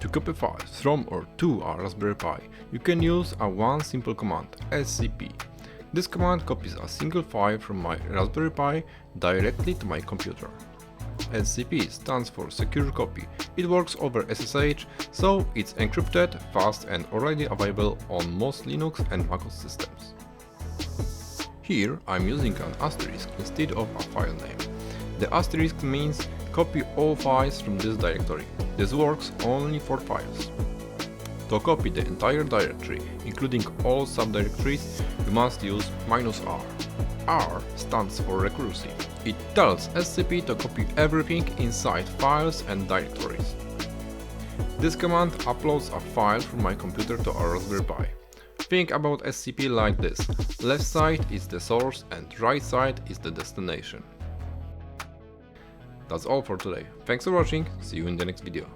To copy files from or to a Raspberry Pi, you can use one simple command, SCP. This command copies a single file from my Raspberry Pi directly to my computer. SCP stands for Secure Copy. It works over SSH, so it's encrypted, fast and already available on most Linux and MacOS systems. Here I'm using an asterisk instead of a file name. The asterisk means copy all files from this directory. This works only for files. To copy the entire directory, including all subdirectories, you must use -R. R stands for recursive. It tells SCP to copy everything inside files and directories. This command uploads a file from my computer to a Raspberry Pi. Think about SCP like this: left side is the source and right side is the destination. That's all for today. Thanks for watching, see you in the next video.